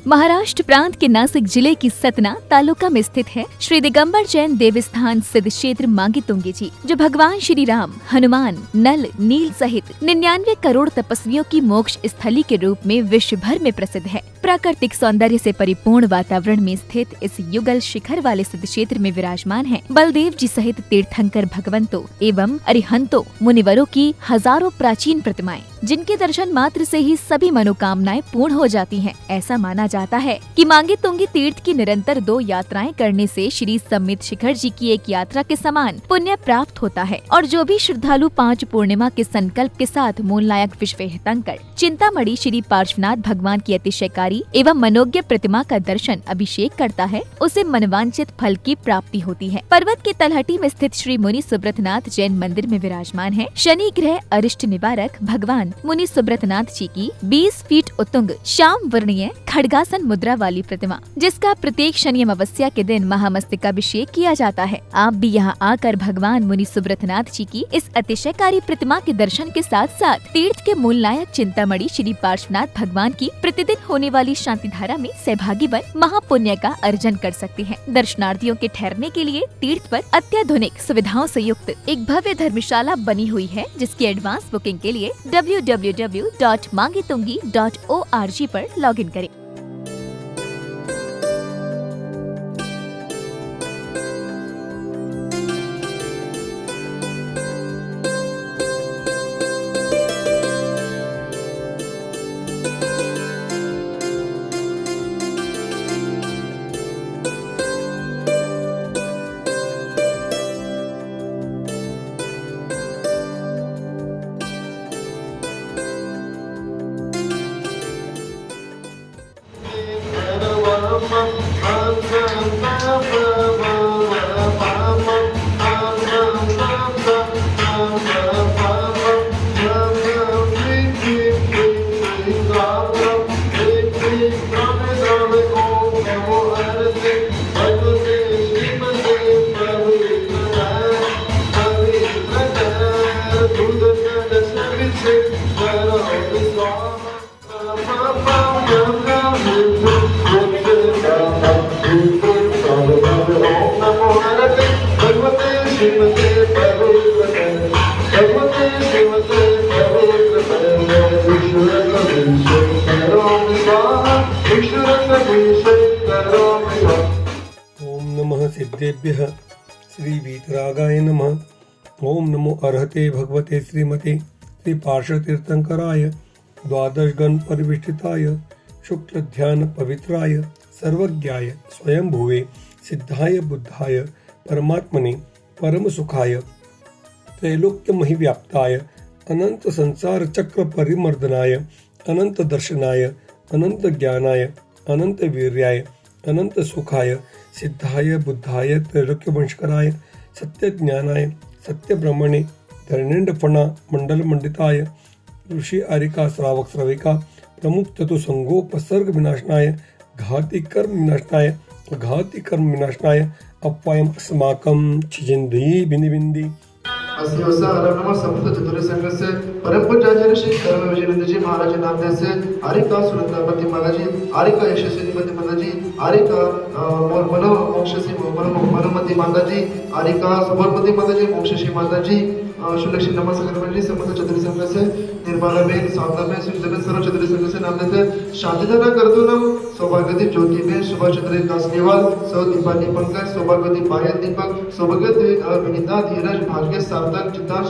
महाराष्ट्र प्रांत के नासिक जिले की सतना तालुका में स्थित है श्री दिगंबर जैन देवस्थान सिद्ध क्षेत्र मांगी तुंगी जी, जो भगवान श्री राम, हनुमान, नल, नील सहित 99 करोड़ तपस्वियों की मोक्ष स्थली के रूप में विश्व भर में प्रसिद्ध है। प्राकृतिक सौंदर्य से परिपूर्ण वातावरण में स्थित इस युगल शिखर वाले सिद्ध क्षेत्र में विराजमान है बलदेव जी सहित तीर्थंकर भगवंतों एवं अरिहंतों मुनिवरों की हजारों प्राचीन प्रतिमाएं, जिनके दर्शन मात्र से ही सभी मनोकामनाएं पूर्ण हो जाती हैं। ऐसा माना जाता है कि मांगी तुंगी तीर्थ की निरंतर 2 यात्राएं करने से श्री सम्मित शिखर जी की एक यात्रा के समान पुण्य प्राप्त होता है और जो भी श्रद्धालु 5 पूर्णिमा के संकल्प के साथ मूलनायक विश्वतीर्थंकर चिंतामणि श्री पार्श्वनाथ भगवान की अतिशयकारी एवं मनोज्ञ प्रतिमा का दर्शन अभिषेक करता है, उसे मनवांछित फल की प्राप्ति होती है। पर्वत के तलहटी में स्थित श्री मुनि सुब्रतनाथ जैन मंदिर में विराजमान है शनि ग्रह अरिष्ट निवारक भगवान मुनि सुब्रतनाथ जी की 20 फीट उत्तुंग श्याम वर्णीय खड्गासन मुद्रा वाली प्रतिमा, जिसका प्रत्येक शनि अमावस्या के दिन महामस्तकाभिषेक किया जाता है। आप भी यहाँ आकर भगवान मुनि सुब्रतनाथ जी की इस अतिशयकारी प्रतिमा के दर्शन के साथ साथ तीर्थ के मूल नायक चिंतामणि श्री पार्श्वनाथ भगवान की प्रतिदिन होने वाली शांति धारा में सहभागी बन महापुण्य का अर्जन कर सकते हैं। दर्शनार्थियों के ठहरने के लिए तीर्थ पर अत्याधुनिक सुविधाओं से युक्त एक भव्य धर्मशाला बनी हुई है, जिसकी एडवांस बुकिंग के लिए www.mangitungi.org पर लॉगिन करें। ओम नमः सिद्धेभ्यः श्री वीतरागाय नमः। ओम नमो अर्हते भगवते श्रीमते श्री पार्श्वतीर्थंकराय द्वादश गण परिविष्टिताय शुक्ल ध्यान पवित्राय सर्वज्ञाय स्वयंभुवे सिद्धाय बुद्धाय परमात्मने परम सुखाय त्रैलोक्य महिव्याप्ताय अनंत संसार चक्र परिमर्दनाय अनंत दर्शनाय अनंत ज्ञानाय अनंत वीर्याय अनंत सुखाय सिद्धाय बुद्धाय त्रैलोक्य वंशकराय सत्य ज्ञानाय सत्य ब्रह्मणे धरणेन्द्रफणा मंडल मंडिताय ऋषि आरिका श्रावक श्रविका प्रमुख चतु संगोपसर्ग विनाशनाय घाति कर्म विनाशनाय अपवायम अस्माकं छिजिंदी बिंदी बिंदी। अस्य नमः संपूर्ण चतुर्थ संघस्य परम पूज्याचार्य श्री कर्म विजयनंद जी महाराज नाम से आरिका सुरतापति माताजी, आरिका यशस्वी माताजी, आरिका मनो मोक्षसी मनोमती माताजी, आरिका सुबरमती माताजी, मोक्षसी माताजी, शुलक्षी नमस्कार मंडली समस्त चतुर्थ संघ से निर्मलाबेन, साधनाबेन, सुजलाबेन सर्व चतुर्थ संघ से नाम देते शांतिधारा कर्तुनम सौभाग्यवती ज्योतिबेन, सुभाष चंद्र कासनीवाल, सौ दीपाली पंकज, सौभाग्यवती पायल दीपक, सौभाग्यवती विनीता धीरज भाग्य सार्थक चित्ताश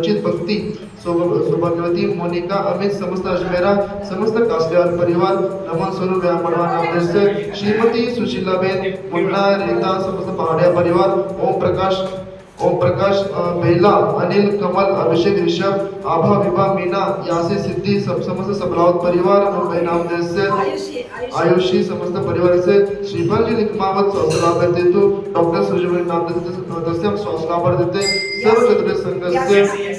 चित भक्ति, सौभाग्यवती मोनिका अमित, समस्त अजमेरा, समस्त कासनीवाल परिवार, नमन स्वरूप व्यामणवा नाम से श्रीमती सुशीलाबेन, मुन्ना रीता, समस्त पहाड़िया परिवार, ओम प्रकाश बेला, अनिल कमल, अभिषेक ऋषभ, आभा विभा मीना, यासी सिद्धि, समस्त सबलावत परिवार, मुंबई नाम से आयुषी समस्त परिवार से श्रीपाल जी निकमावत स्वास्थ्य देते, डॉक्टर सुजमन नाम देते हम स्वास्थ्य देते सर्व चतुर्थ संघ से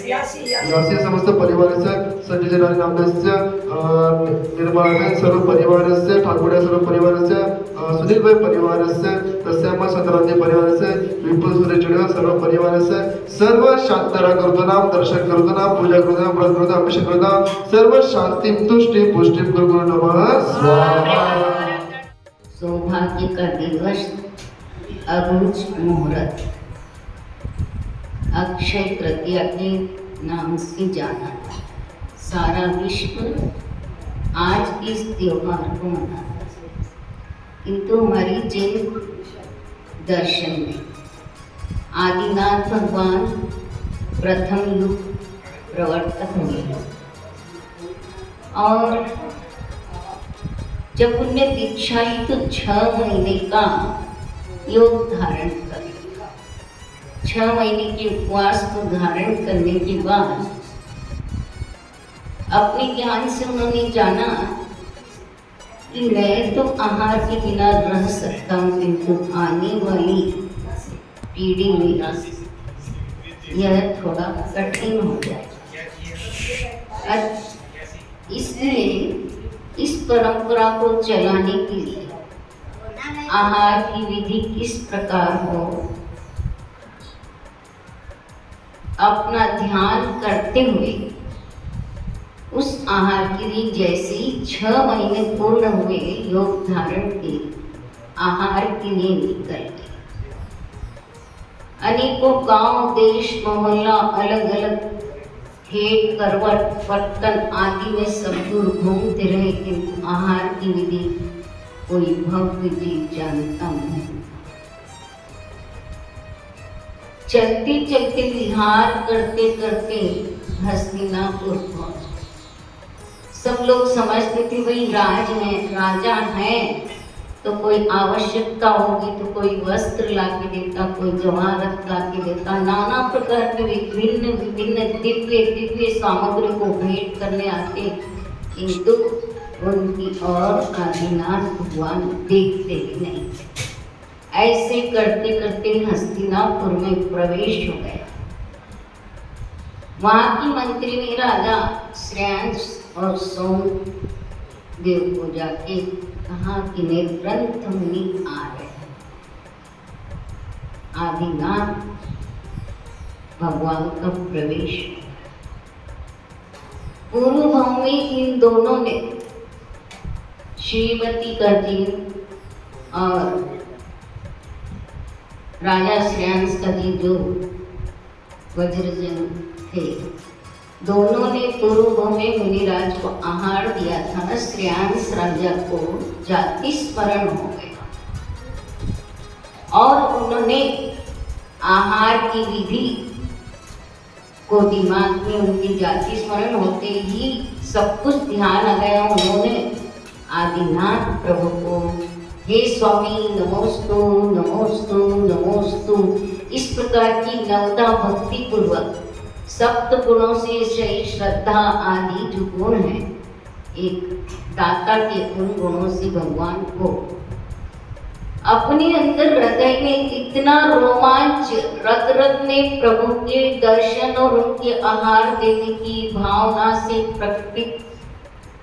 यासी समस्त परिवार से संजय जनानी नाम से निर्मला सर्व परिवार से ठाकुरिया सर्व परिवार से सुनील भाई परिवार से तस्याम संक्रांति परिवार से विपुल सूर्य सर्व परिवार से सर्व शांतरा करतो नाम दर्शन करतो नाम पूजा करतो नाम व्रत करतो अभिषेक करतो सर्व शांति तुष्टि पुष्टि गुरु नमः स्वाहा। सौभाग्य का दिवस, अबूझ मुहूर्त, अक्षय तृतीया के नाम से जाना सारा विश्व आज इस त्योहार को मनाता है। किंतु हमारी जैन दर्शन में आदिनाथ भगवान प्रथम युग प्रवर्तक हुए और जब उनने दीक्षा ली तो 6 महीने का योग धारण कर 6 महीने के उपवास को धारण करने के बाद अपने ज्ञान से उन्होंने जाना कि मैं तो आहार के बिना रह सकता हूँ, किंतु आने वाली पीढ़ी में यह थोड़ा कठिन हो जाएगा। इसलिए इस परंपरा को चलाने के लिए आहार की विधि किस प्रकार हो, अपना ध्यान करते हुए उस आहार के लिए जैसे ही 6 महीने पूर्ण हुए योग धारण के आहार के लिए निकल गए। अनेकों गांव, देश, मोहल्ला, अलग अलग खेत, करवट, पत्तन आदि में सब दूर घूमते रहे, किंतु आहार की विधि कोई भव्य जीव जानता नहीं। चलते चलते विहार करते करते हस्तिनापुर पहुंचे। सब लोग समझते थे भाई राजा है तो कोई आवश्यकता होगी तो कोई वस्त्र ला के देता, कोई जवाहरत ला के देता, नाना प्रकार के विभिन्न विभिन्न दिव्य दिव्य सामग्री को भेंट करने आते, किंतु उनकी और आदिनाथ भगवान देखते ही नहीं। ऐसे करते करते हस्तिनापुर में प्रवेश हो गया। वहां की मंत्री ने राजा श्रेयांश और सोम देव को जाके कहा कि निर्ग्रंथ मुनि आ रहे हैं। आदिनाथ भगवान का प्रवेश। पूर्व भाव में इन दोनों ने श्रीमती का जीव और राजा श्रेयांश का जीव जो वज्रजन थे, दोनों ने पूर्व में मुनिराज को आहार दिया था। श्रेयांश राजा को जाति स्मरण हो गया और उन्होंने आहार की विधि को दिमाग में, उनकी जाति स्मरण होते ही सब कुछ ध्यान आ गया। उन्होंने आदिनाथ प्रभु को हे स्वामी नमोस्तु नमोस्तु नमोस्तु इस प्रकार की नवदा भक्ति पूर्वक सप्त गुणों से सही श्रद्धा आदि जो गुण है, एक दाता के उन गुणों से भगवान को अपने अंदर हृदय में इतना रोमांच, रग रग में प्रभु के दर्शन और उनके आहार देने की भावना से प्रकटित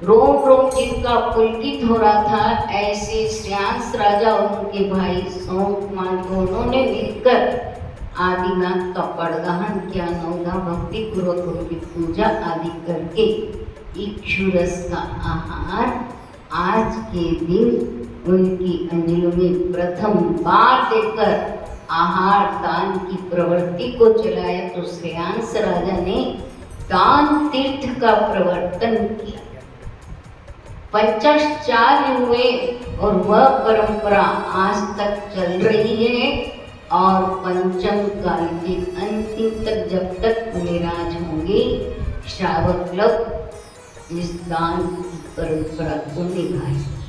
रोम रोम जिनका पुलकित हो रहा था, ऐसे श्रेयांश राजा और उनके भाई सोम कुमार दोनों ने मिलकर आदिनाथ का पड़गाहन किया। नवदा भक्ति पूर्वक उनकी पूजा आदि करके इक्षुरस का आहार आज के दिन उनकी अंजलियों में प्रथम बार देकर आहार दान की प्रवृत्ति को चलाया। तो श्रेयांश राजा ने दान तीर्थ का प्रवर्तन किया। 50 हुए और वह परंपरा आज तक चल रही है और पंचम काल के अंतिम तक जब तक मुनिराज होंगे, श्रावक लोग इस दान की परंपरा को निभाएंगे।